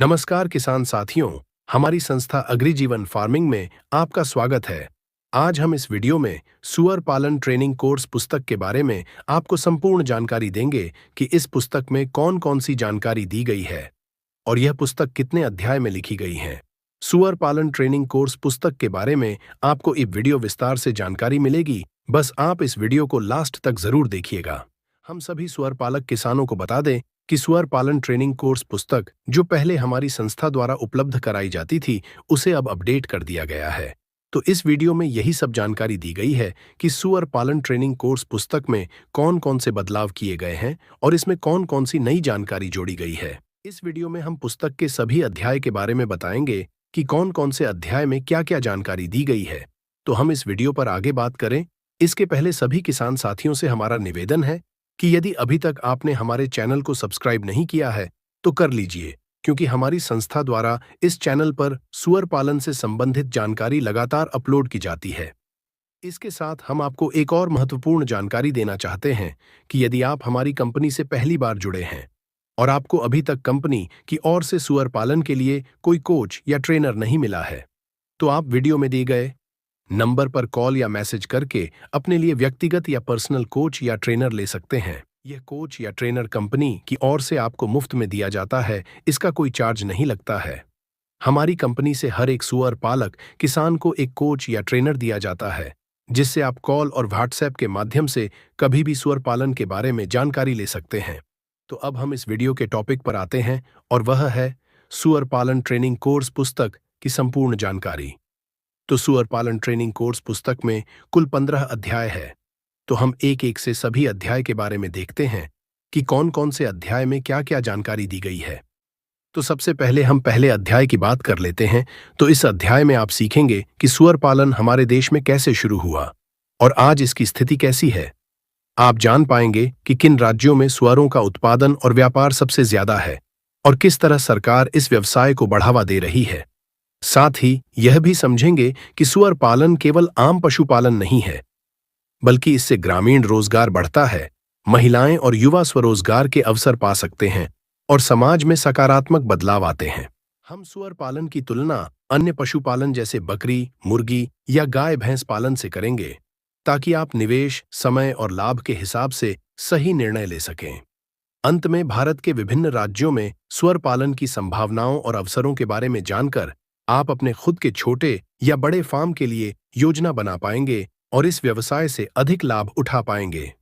नमस्कार किसान साथियों, हमारी संस्था अग्रिजीवन फार्मिंग में आपका स्वागत है। आज हम इस वीडियो में सुअर पालन ट्रेनिंग कोर्स पुस्तक के बारे में आपको संपूर्ण जानकारी देंगे कि इस पुस्तक में कौन-कौन सी जानकारी दी गई है और यह पुस्तक कितने अध्याय में लिखी गई है। सुअर पालन ट्रेनिंग कोर्स पुस्तक के बारे में आपको इस वीडियो विस्तार से जानकारी मिलेगी, बस आप इस वीडियो को लास्ट तक जरूर देखिएगा। हम सभी सुअर पालक किसानों को बता दें कि सुअर पालन ट्रेनिंग कोर्स पुस्तक जो पहले हमारी संस्था द्वारा उपलब्ध कराई जाती थी, उसे अब अपडेट कर दिया गया है। तो इस वीडियो में यही सब जानकारी दी गई है कि सुअर पालन ट्रेनिंग कोर्स पुस्तक में कौन-कौन से बदलाव किए गए हैं और इसमें कौन-कौन सी नई जानकारी जोड़ी गई है। इस वीडियो में हम पुस्तक के सभी अध्याय के बारे में बताएंगे कि कौन-कौन से अध्याय में क्या-क्या जानकारी दी गई है। तो हम इस वीडियो पर आगे बात करें, इसके पहले सभी किसान साथियों से हमारा निवेदन है कि यदि अभी तक आपने हमारे चैनल को सब्सक्राइब नहीं किया है तो कर लीजिए, क्योंकि हमारी संस्था द्वारा इस चैनल पर सुअर पालन से संबंधित जानकारी लगातार अपलोड की जाती है। इसके साथ हम आपको एक और महत्वपूर्ण जानकारी देना चाहते हैं कि यदि आप हमारी कंपनी से पहली बार जुड़े हैं और आपको अभी तक कंपनी की ओर से सुअर पालन के लिए कोई कोच या ट्रेनर नहीं मिला है, तो आप वीडियो में दिए गए नंबर पर कॉल या मैसेज करके अपने लिए व्यक्तिगत या पर्सनल कोच या ट्रेनर ले सकते हैं। यह कोच या ट्रेनर कंपनी की ओर से आपको मुफ्त में दिया जाता है, इसका कोई चार्ज नहीं लगता है। हमारी कंपनी से हर एक सुअर पालक किसान को एक कोच या ट्रेनर दिया जाता है, जिससे आप कॉल और व्हाट्सएप के माध्यम से कभी भी सुअर पालन के बारे में जानकारी ले सकते हैं। तो अब हम इस वीडियो के टॉपिक पर आते हैं और वह है सुअर पालन ट्रेनिंग कोर्स पुस्तक की संपूर्ण जानकारी। तो सुअर पालन ट्रेनिंग कोर्स पुस्तक में कुल 15 अध्याय है। तो हम एक एक से सभी अध्याय के बारे में देखते हैं कि कौन-कौन से अध्याय में क्या-क्या जानकारी दी गई है। तो सबसे पहले हम पहले अध्याय की बात कर लेते हैं। तो इस अध्याय में आप सीखेंगे कि सुअर पालन हमारे देश में कैसे शुरू हुआ और आज इसकी स्थिति कैसी है। आप जान पाएंगे कि किन राज्यों में सुअरों का उत्पादन और व्यापार सबसे ज्यादा है और किस तरह सरकार इस व्यवसाय को बढ़ावा दे रही है। साथ ही यह भी समझेंगे कि सुअर पालन केवल आम पशुपालन नहीं है, बल्कि इससे ग्रामीण रोजगार बढ़ता है, महिलाएं और युवा स्वरोजगार के अवसर पा सकते हैं और समाज में सकारात्मक बदलाव आते हैं। हम सुअर पालन की तुलना अन्य पशुपालन जैसे बकरी, मुर्गी या गाय भैंस पालन से करेंगे, ताकि आप निवेश, समय और लाभ के हिसाब से सही निर्णय ले सकें। अंत में भारत के विभिन्न राज्यों में सुअर पालन की संभावनाओं और अवसरों के बारे में जानकर आप अपने खुद के छोटे या बड़े फार्म के लिए योजना बना पाएंगे और इस व्यवसाय से अधिक लाभ उठा पाएंगे।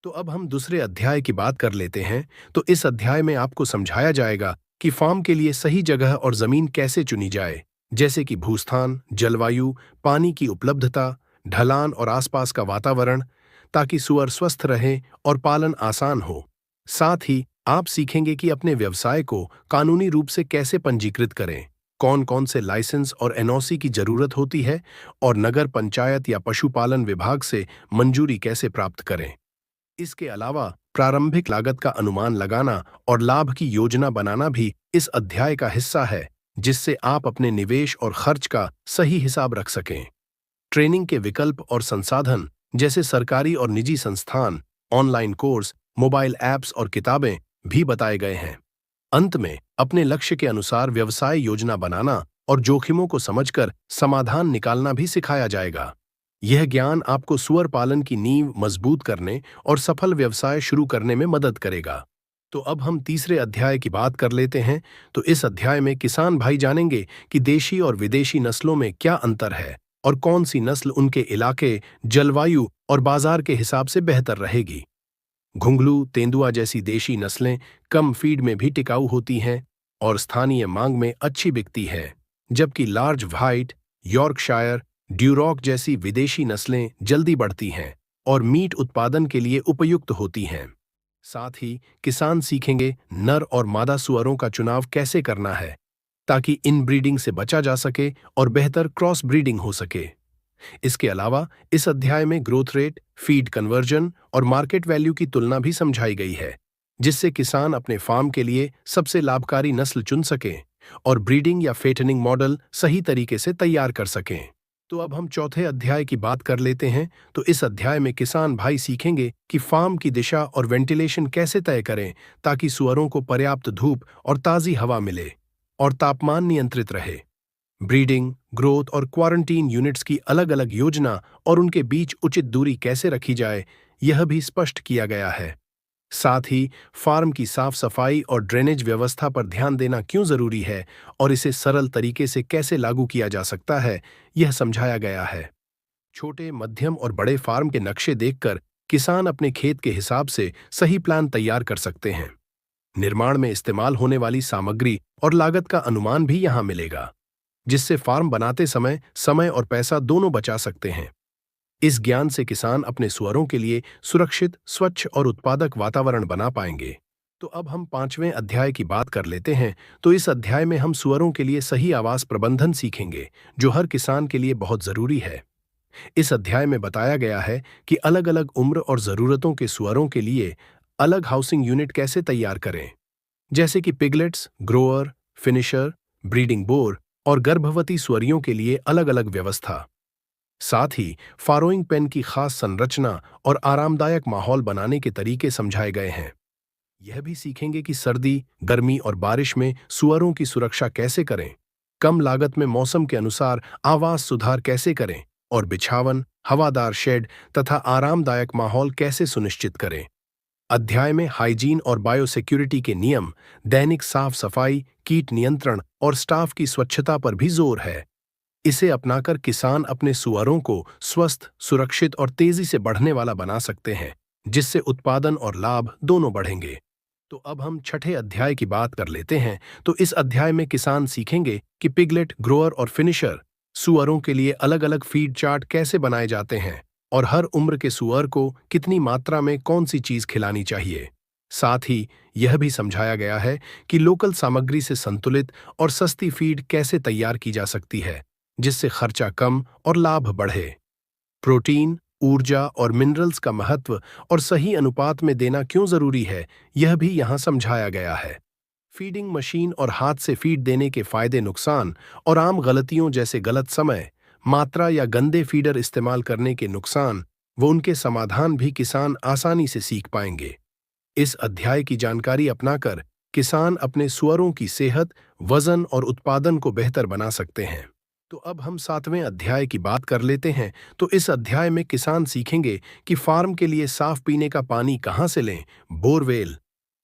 तो अब हम दूसरे अध्याय की बात कर लेते हैं। तो इस अध्याय में आपको समझाया जाएगा कि फार्म के लिए सही जगह और जमीन कैसे चुनी जाए, जैसे कि भूस्थान, जलवायु, पानी की उपलब्धता, ढलान और आसपास का वातावरण, ताकि सुअर स्वस्थ रहे और पालन आसान हो। साथ ही आप सीखेंगे कि अपने व्यवसाय को कानूनी रूप से कैसे पंजीकृत करें, कौन-कौन से लाइसेंस और एनओसी की जरूरत होती है और नगर पंचायत या पशुपालन विभाग से मंजूरी कैसे प्राप्त करें। इसके अलावा प्रारंभिक लागत का अनुमान लगाना और लाभ की योजना बनाना भी इस अध्याय का हिस्सा है, जिससे आप अपने निवेश और खर्च का सही हिसाब रख सकें। ट्रेनिंग के विकल्प और संसाधन जैसे सरकारी और निजी संस्थान, ऑनलाइन कोर्स, मोबाइल ऐप्स और किताबें भी बताए गए हैं। अंत में अपने लक्ष्य के अनुसार व्यवसाय योजना बनाना और जोखिमों को समझकर समाधान निकालना भी सिखाया जाएगा। यह ज्ञान आपको सुअर पालन की नींव मजबूत करने और सफल व्यवसाय शुरू करने में मदद करेगा। तो अब हम तीसरे अध्याय की बात कर लेते हैं। तो इस अध्याय में किसान भाई जानेंगे कि देशी और विदेशी नस्लों में क्या अंतर है और कौन सी नस्ल उनके इलाके, जलवायु और बाजार के हिसाब से बेहतर रहेगी। घुंघलू, तेंदुआ जैसी देशी नस्लें कम फीड में भी टिकाऊ होती हैं और स्थानीय मांग में अच्छी बिकती है, जबकि लार्ज व्हाइट, यॉर्कशायर, ड्यूरॉक जैसी विदेशी नस्लें जल्दी बढ़ती हैं और मीट उत्पादन के लिए उपयुक्त होती हैं। साथ ही किसान सीखेंगे नर और मादा सुअरों का चुनाव कैसे करना है, ताकि इनब्रीडिंग से बचा जा सके और बेहतर क्रॉस ब्रीडिंग हो सके। इसके अलावा इस अध्याय में ग्रोथ रेट, फीड कन्वर्जन और मार्केट वैल्यू की तुलना भी समझाई गई है, जिससे किसान अपने फार्म के लिए सबसे लाभकारी नस्ल चुन सकें और ब्रीडिंग या फेटनिंग मॉडल सही तरीके से तैयार कर सकें। तो अब हम चौथे अध्याय की बात कर लेते हैं। तो इस अध्याय में किसान भाई सीखेंगे कि फार्म की दिशा और वेंटिलेशन कैसे तय करें, ताकि सुअरों को पर्याप्त धूप और ताज़ी हवा मिले और तापमान नियंत्रित रहे। ब्रीडिंग, ग्रोथ और क्वारंटीन यूनिट्स की अलग अलग योजना और उनके बीच उचित दूरी कैसे रखी जाए, यह भी स्पष्ट किया गया है। साथ ही फार्म की साफ सफाई और ड्रेनेज व्यवस्था पर ध्यान देना क्यों जरूरी है और इसे सरल तरीके से कैसे लागू किया जा सकता है, यह समझाया गया है। छोटे, मध्यम और बड़े फार्म के नक्शे देखकर किसान अपने खेत के हिसाब से सही प्लान तैयार कर सकते हैं। निर्माण में इस्तेमाल होने वाली सामग्री और लागत का अनुमान भी यहाँ मिलेगा, जिससे फार्म बनाते समय और पैसा दोनों बचा सकते हैं। इस ज्ञान से किसान अपने सुअरों के लिए सुरक्षित, स्वच्छ और उत्पादक वातावरण बना पाएंगे। तो अब हम 5वें अध्याय की बात कर लेते हैं। तो इस अध्याय में हम सुअरों के लिए सही आवास प्रबंधन सीखेंगे, जो हर किसान के लिए बहुत जरूरी है। इस अध्याय में बताया गया है कि अलग अलग उम्र और जरूरतों के सुअरों के लिए अलग हाउसिंग यूनिट कैसे तैयार करें, जैसे कि piglets, grower, finisher, breeding bore और गर्भवती सुअरियों के लिए अलग अलग व्यवस्था। साथ ही फारोइंग पेन की खास संरचना और आरामदायक माहौल बनाने के तरीके समझाए गए हैं। यह भी सीखेंगे कि सर्दी, गर्मी और बारिश में सुअरों की सुरक्षा कैसे करें, कम लागत में मौसम के अनुसार आवास सुधार कैसे करें और बिछावन, हवादार शेड तथा आरामदायक माहौल कैसे सुनिश्चित करें। अध्याय में हाइजीन और बायोसिक्योरिटी के नियम, दैनिक साफ सफाई, कीट नियंत्रण और स्टाफ की स्वच्छता पर भी जोर है। इसे अपनाकर किसान अपने सुअरों को स्वस्थ, सुरक्षित और तेजी से बढ़ने वाला बना सकते हैं, जिससे उत्पादन और लाभ दोनों बढ़ेंगे। तो अब हम 6ठे अध्याय की बात कर लेते हैं। तो इस अध्याय में किसान सीखेंगे कि पिगलेट, ग्रोअर और फिनिशर सुअरों के लिए अलग अलग फीड चार्ट कैसे बनाए जाते हैं और हर उम्र के सुअर को कितनी मात्रा में कौन सी चीज खिलानी चाहिए। साथ ही यह भी समझाया गया है कि लोकल सामग्री से संतुलित और सस्ती फीड कैसे तैयार की जा सकती है, जिससे खर्चा कम और लाभ बढ़े। प्रोटीन, ऊर्जा और मिनरल्स का महत्व और सही अनुपात में देना क्यों जरूरी है, यह भी यहाँ समझाया गया है। फीडिंग मशीन और हाथ से फीड देने के फायदे, नुकसान और आम गलतियों जैसे गलत समय, मात्रा या गंदे फीडर इस्तेमाल करने के नुकसान व उनके समाधान भी किसान आसानी से सीख पाएंगे। इस अध्याय की जानकारी अपनाकर किसान अपने सुअरों की सेहत, वजन और उत्पादन को बेहतर बना सकते हैं। तो अब हम 7वें अध्याय की बात कर लेते हैं। तो इस अध्याय में किसान सीखेंगे कि फार्म के लिए साफ पीने का पानी कहाँ से लें, बोरवेल,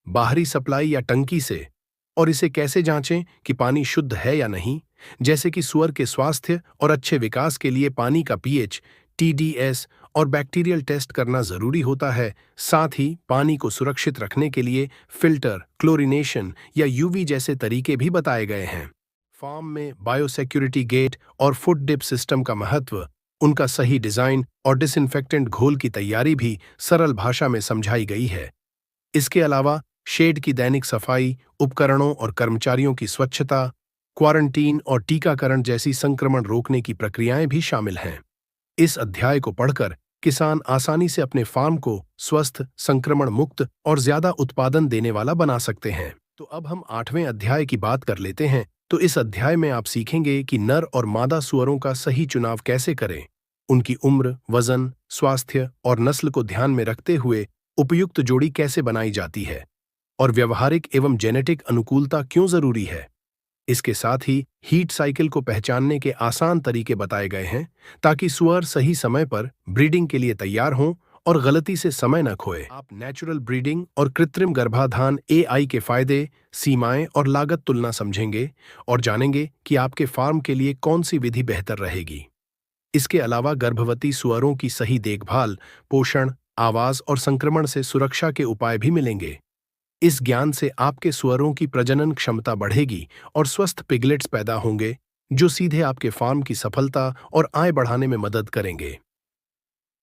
बाहरी सप्लाई या टंकी से, और इसे कैसे जांचें कि पानी शुद्ध है या नहीं। जैसे कि सुअर के स्वास्थ्य और अच्छे विकास के लिए पानी का पीएच, टीडीएस और बैक्टीरियल टेस्ट करना जरूरी होता है। साथ ही पानी को सुरक्षित रखने के लिए फिल्टर, क्लोरिनेशन या यूवी जैसे तरीके भी बताए गए हैं। फार्म में बायोसिक्योरिटी गेट और फुड डिप सिस्टम का महत्व, उनका सही डिजाइन और डिसइंफेक्टेंट घोल की तैयारी भी सरल भाषा में समझाई गई है। इसके अलावा शेड की दैनिक सफाई, उपकरणों और कर्मचारियों की स्वच्छता, क्वारंटीन और टीकाकरण जैसी संक्रमण रोकने की प्रक्रियाएं भी शामिल हैं। इस अध्याय को पढ़कर किसान आसानी से अपने फार्म को स्वस्थ, संक्रमण मुक्त और ज्यादा उत्पादन देने वाला बना सकते हैं। तो अब हम 8वें अध्याय की बात कर लेते हैं। तो इस अध्याय में आप सीखेंगे कि नर और मादा सुअरों का सही चुनाव कैसे करें, उनकी उम्र, वजन, स्वास्थ्य और नस्ल को ध्यान में रखते हुए उपयुक्त जोड़ी कैसे बनाई जाती है और व्यवहारिक एवं जेनेटिक अनुकूलता क्यों जरूरी है। इसके साथ ही हीट साइकिल को पहचानने के आसान तरीके बताए गए हैं, ताकि सुअर सही समय पर ब्रीडिंग के लिए तैयार हों और गलती से समय न खोए। आप नेचुरल ब्रीडिंग और कृत्रिम गर्भाधान एआई के फायदे, सीमाएं और लागत तुलना समझेंगे और जानेंगे कि आपके फार्म के लिए कौन सी विधि बेहतर रहेगी। इसके अलावा गर्भवती सुअरों की सही देखभाल, पोषण, आवास और संक्रमण से सुरक्षा के उपाय भी मिलेंगे। इस ज्ञान से आपके सुअरों की प्रजनन क्षमता बढ़ेगी और स्वस्थ पिगलेट्स पैदा होंगे, जो सीधे आपके फार्म की सफलता और आय बढ़ाने में मदद करेंगे।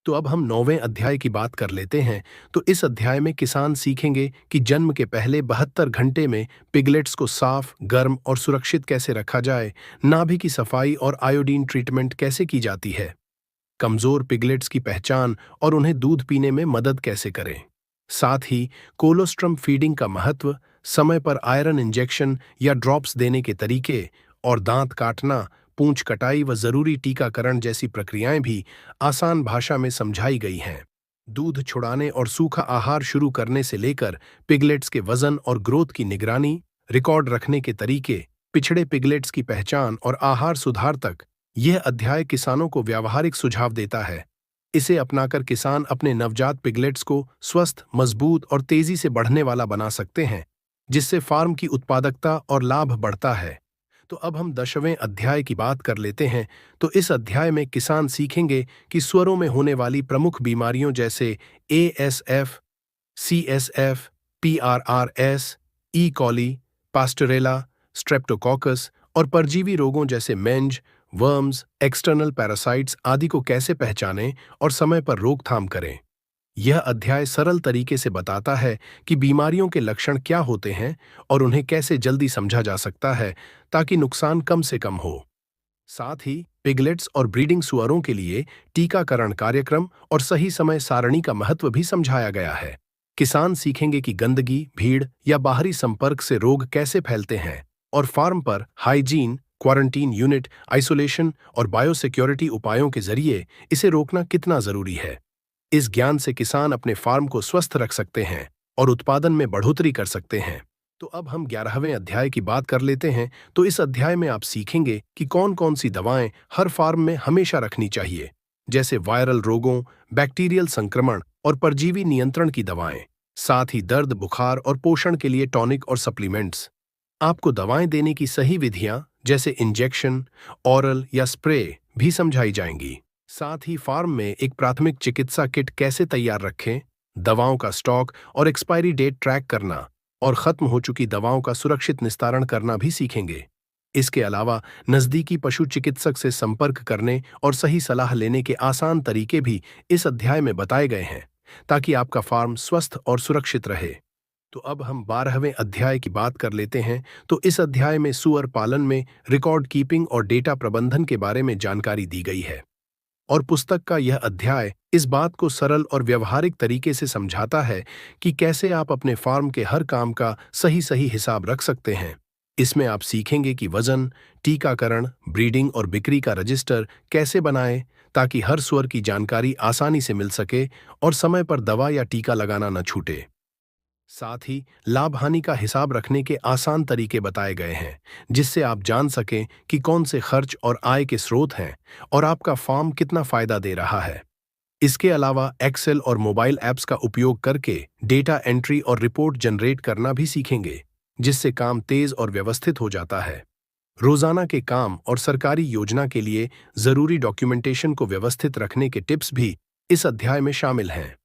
तो अब हम 9वें अध्याय की बात कर लेते हैं। तो इस अध्याय में किसान सीखेंगे कि जन्म के पहले 72 घंटे में पिगलेट्स को साफ, गर्म और सुरक्षित कैसे रखा जाए, नाभि की सफाई और आयोडीन ट्रीटमेंट कैसे की जाती है, कमजोर पिगलेट्स की पहचान और उन्हें दूध पीने में मदद कैसे करें। साथ ही कोलोस्ट्रम फीडिंग का महत्व, समय पर आयरन इंजेक्शन या ड्रॉप्स देने के तरीके और दांत काटना, पूंछ कटाई व जरूरी टीकाकरण जैसी प्रक्रियाएं भी आसान भाषा में समझाई गई हैं। दूध छुड़ाने और सूखा आहार शुरू करने से लेकर पिगलेट्स के वजन और ग्रोथ की निगरानी, रिकॉर्ड रखने के तरीके, पिछड़े पिगलेट्स की पहचान और आहार सुधार तक, यह अध्याय किसानों को व्यावहारिक सुझाव देता है। इसे अपनाकर किसान अपने नवजात पिगलेट्स को स्वस्थ, मजबूत और तेजी से बढ़ने वाला बना सकते हैं, जिससे फार्म की उत्पादकता और लाभ बढ़ता है। तो अब हम 10वें अध्याय की बात कर लेते हैं। तो इस अध्याय में किसान सीखेंगे कि सुअरों में होने वाली प्रमुख बीमारियों जैसे ASF, CSF, PRRS, ई कॉली, पास्टरेला, स्ट्रेप्टोकॉकस और परजीवी रोगों जैसे मेंज, वर्म्स, एक्सटर्नल पैरासाइट्स आदि को कैसे पहचानें और समय पर रोकथाम करें। यह अध्याय सरल तरीके से बताता है कि बीमारियों के लक्षण क्या होते हैं और उन्हें कैसे जल्दी समझा जा सकता है, ताकि नुकसान कम से कम हो। साथ ही पिगलेट्स और ब्रीडिंग सुअरों के लिए टीकाकरण कार्यक्रम और सही समय सारणी का महत्व भी समझाया गया है। किसान सीखेंगे कि गंदगी, भीड़ या बाहरी संपर्क से रोग कैसे फैलते हैं और फार्म पर हाइजीन, क्वारंटीन यूनिट, आइसोलेशन और बायोसिक्योरिटी उपायों के जरिए इसे रोकना कितना जरूरी है। इस ज्ञान से किसान अपने फार्म को स्वस्थ रख सकते हैं और उत्पादन में बढ़ोतरी कर सकते हैं। तो अब हम 11वें अध्याय की बात कर लेते हैं। तो इस अध्याय में आप सीखेंगे कि कौन कौन सी दवाएं हर फार्म में हमेशा रखनी चाहिए, जैसे वायरल रोगों, बैक्टीरियल संक्रमण और परजीवी नियंत्रण की दवाएं। साथ ही दर्द, बुखार और पोषण के लिए टॉनिक और सप्लीमेंट्स। आपको दवाएं देने की सही विधियां जैसे इंजेक्शन, ऑरल या स्प्रे भी समझाई जाएंगी। साथ ही फार्म में एक प्राथमिक चिकित्सा किट कैसे तैयार रखें, दवाओं का स्टॉक और एक्सपायरी डेट ट्रैक करना और खत्म हो चुकी दवाओं का सुरक्षित निस्तारण करना भी सीखेंगे। इसके अलावा नजदीकी पशु चिकित्सक से संपर्क करने और सही सलाह लेने के आसान तरीके भी इस अध्याय में बताए गए हैं, ताकि आपका फार्म स्वस्थ और सुरक्षित रहे। तो अब हम 12वें अध्याय की बात कर लेते हैं। तो इस अध्याय में सुअर पालन में रिकॉर्ड कीपिंग और डेटा प्रबंधन के बारे में जानकारी दी गई है। और पुस्तक का यह अध्याय इस बात को सरल और व्यवहारिक तरीके से समझाता है कि कैसे आप अपने फार्म के हर काम का सही हिसाब रख सकते हैं। इसमें आप सीखेंगे कि वजन, टीकाकरण, ब्रीडिंग और बिक्री का रजिस्टर कैसे बनाएं, ताकि हर सुअर की जानकारी आसानी से मिल सके और समय पर दवा या टीका लगाना न छूटे। साथ ही लाभ हानि का हिसाब रखने के आसान तरीके बताए गए हैं, जिससे आप जान सकें कि कौन से खर्च और आय के स्रोत हैं और आपका फार्म कितना फायदा दे रहा है। इसके अलावा एक्सेल और मोबाइल ऐप्स का उपयोग करके डेटा एंट्री और रिपोर्ट जनरेट करना भी सीखेंगे, जिससे काम तेज और व्यवस्थित हो जाता है। रोजाना के काम और सरकारी योजना के लिए जरूरी डॉक्यूमेंटेशन को व्यवस्थित रखने के टिप्स भी इस अध्याय में शामिल हैं।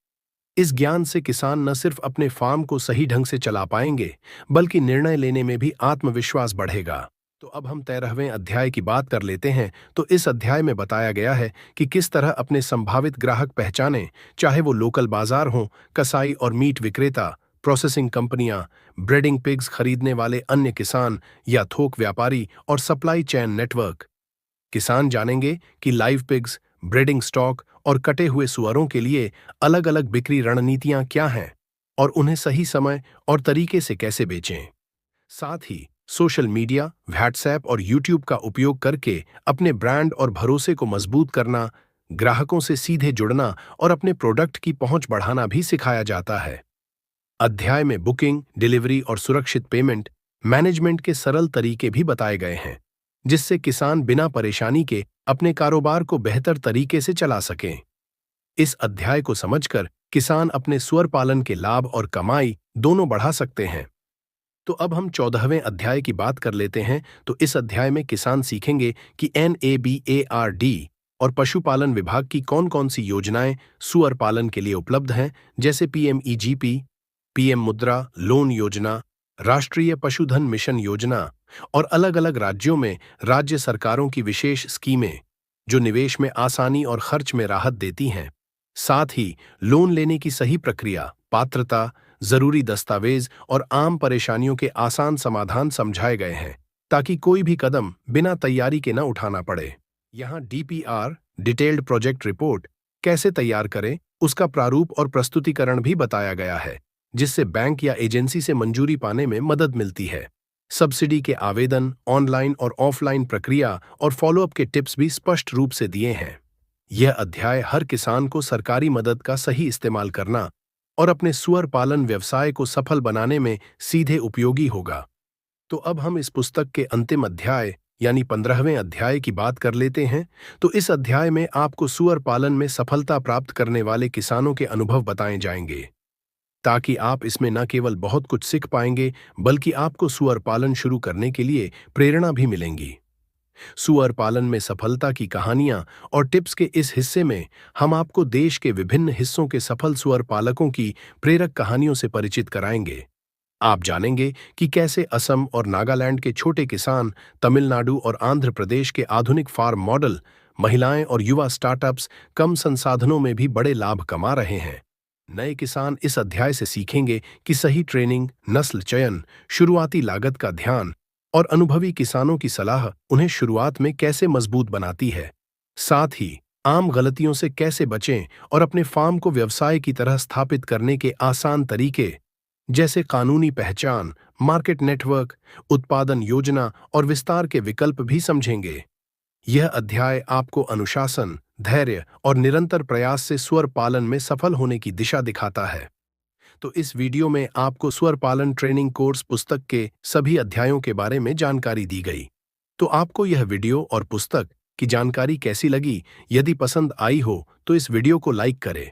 इस ज्ञान से किसान न सिर्फ अपने फार्म को सही ढंग से चला पाएंगे, बल्कि निर्णय लेने में भी आत्मविश्वास बढ़ेगा। तो अब हम 13वें अध्याय की बात कर लेते हैं। तो इस अध्याय में बताया गया है कि किस तरह अपने संभावित ग्राहक पहचानें, चाहे वो लोकल बाजार हों, कसाई और मीट विक्रेता, प्रोसेसिंग कंपनियां, ब्रीडिंग पिग्स खरीदने वाले अन्य किसान या थोक व्यापारी और सप्लाई चेन नेटवर्क। किसान जानेंगे कि लाइव पिग्स, ब्रीडिंग स्टॉक और कटे हुए सुअरों के लिए अलग अलग बिक्री रणनीतियां क्या हैं और उन्हें सही समय और तरीके से कैसे बेचें। साथ ही सोशल मीडिया, व्हाट्सएप और यूट्यूब का उपयोग करके अपने ब्रांड और भरोसे को मजबूत करना, ग्राहकों से सीधे जुड़ना और अपने प्रोडक्ट की पहुंच बढ़ाना भी सिखाया जाता है। अध्याय में बुकिंग, डिलीवरी और सुरक्षित पेमेंट मैनेजमेंट के सरल तरीके भी बताए गए हैं, जिससे किसान बिना परेशानी के अपने कारोबार को बेहतर तरीके से चला सकें। इस अध्याय को समझकर किसान अपने सुअर पालन के लाभ और कमाई दोनों बढ़ा सकते हैं। तो अब हम 14वें अध्याय की बात कर लेते हैं। तो इस अध्याय में किसान सीखेंगे कि NABARD और पशुपालन विभाग की कौन कौन सी योजनाएं सुअर पालन के लिए उपलब्ध हैं, जैसे PMEGP, PM मुद्रा लोन योजना, राष्ट्रीय पशुधन मिशन योजना और अलग अलग राज्यों में राज्य सरकारों की विशेष स्कीमें, जो निवेश में आसानी और खर्च में राहत देती हैं। साथ ही लोन लेने की सही प्रक्रिया, पात्रता, जरूरी दस्तावेज और आम परेशानियों के आसान समाधान समझाए गए हैं, ताकि कोई भी कदम बिना तैयारी के न उठाना पड़े। यहाँ DPR, डिटेल्ड प्रोजेक्ट रिपोर्ट, कैसे तैयार करें, उसका प्रारूप और प्रस्तुतिकरण भी बताया गया है, जिससे बैंक या एजेंसी से मंजूरी पाने में मदद मिलती है। सब्सिडी के आवेदन, ऑनलाइन और ऑफलाइन प्रक्रिया और फॉलोअप के टिप्स भी स्पष्ट रूप से दिए हैं। यह अध्याय हर किसान को सरकारी मदद का सही इस्तेमाल करना और अपने सुअर पालन व्यवसाय को सफल बनाने में सीधे उपयोगी होगा। तो अब हम इस पुस्तक के अंतिम अध्याय यानी 15वें अध्याय की बात कर लेते हैं। तो इस अध्याय में आपको सूअर पालन में सफलता प्राप्त करने वाले किसानों के अनुभव बताए जाएंगे, ताकि आप इसमें न केवल बहुत कुछ सीख पाएंगे, बल्कि आपको सूअर पालन शुरू करने के लिए प्रेरणा भी मिलेंगी। सूअर पालन में सफलता की कहानियां और टिप्स के इस हिस्से में हम आपको देश के विभिन्न हिस्सों के सफल सूअर पालकों की प्रेरक कहानियों से परिचित कराएंगे। आप जानेंगे कि कैसे असम और नागालैंड के छोटे किसान, तमिलनाडु और आंध्र प्रदेश के आधुनिक फार्म मॉडल, महिलाएं और युवा स्टार्टअप्स कम संसाधनों में भी बड़े लाभ कमा रहे हैं। नए किसान इस अध्याय से सीखेंगे कि सही ट्रेनिंग, नस्ल चयन, शुरुआती लागत का ध्यान और अनुभवी किसानों की सलाह उन्हें शुरुआत में कैसे मजबूत बनाती है। साथ ही आम गलतियों से कैसे बचें और अपने फार्म को व्यवसाय की तरह स्थापित करने के आसान तरीके, जैसे कानूनी पहचान, मार्केट नेटवर्क, उत्पादन योजना और विस्तार के विकल्प भी समझेंगे। यह अध्याय आपको अनुशासन, धैर्य और निरंतर प्रयास से सूअर पालन में सफल होने की दिशा दिखाता है। तो इस वीडियो में आपको सूअर पालन ट्रेनिंग कोर्स पुस्तक के सभी अध्यायों के बारे में जानकारी दी गई। तो आपको यह वीडियो और पुस्तक की जानकारी कैसी लगी? यदि पसंद आई हो तो इस वीडियो को लाइक करें।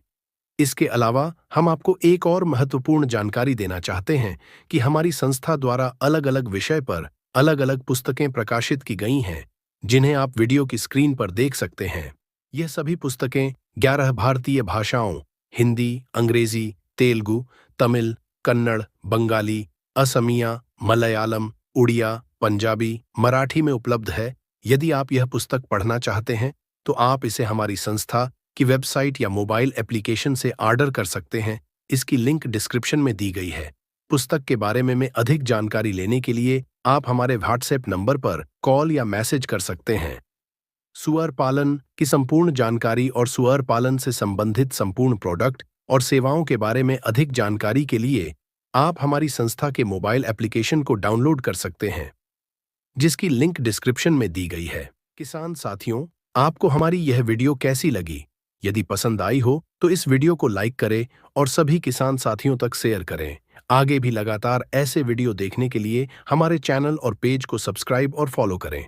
इसके अलावा हम आपको एक और महत्वपूर्ण जानकारी देना चाहते हैं कि हमारी संस्था द्वारा अलग-अलग विषय पर अलग-अलग पुस्तकें प्रकाशित की गई हैं, जिन्हें आप वीडियो की स्क्रीन पर देख सकते हैं। यह सभी पुस्तकें 11 भारतीय भाषाओं हिंदी, अंग्रेजी, तेलुगु, तमिल, कन्नड़, बंगाली, असमिया, मलयालम, उड़िया, पंजाबी, मराठी में उपलब्ध है। यदि आप यह पुस्तक पढ़ना चाहते हैं तो आप इसे हमारी संस्था की वेबसाइट या मोबाइल एप्लीकेशन से ऑर्डर कर सकते हैं। इसकी लिंक डिस्क्रिप्शन में दी गई है। पुस्तक के बारे में अधिक जानकारी लेने के लिए आप हमारे व्हाट्सएप नंबर पर कॉल या मैसेज कर सकते हैं। सूअर पालन की संपूर्ण जानकारी और सूअर पालन से संबंधित संपूर्ण प्रोडक्ट और सेवाओं के बारे में अधिक जानकारी के लिए आप हमारी संस्था के मोबाइल एप्लीकेशन को डाउनलोड कर सकते हैं, जिसकी लिंक डिस्क्रिप्शन में दी गई है। किसान साथियों, आपको हमारी यह वीडियो कैसी लगी? यदि पसंद आई हो तो इस वीडियो को लाइक करें और सभी किसान साथियों तक शेयर करें। आगे भी लगातार ऐसे वीडियो देखने के लिए हमारे चैनल और पेज को सब्सक्राइब और फॉलो करें।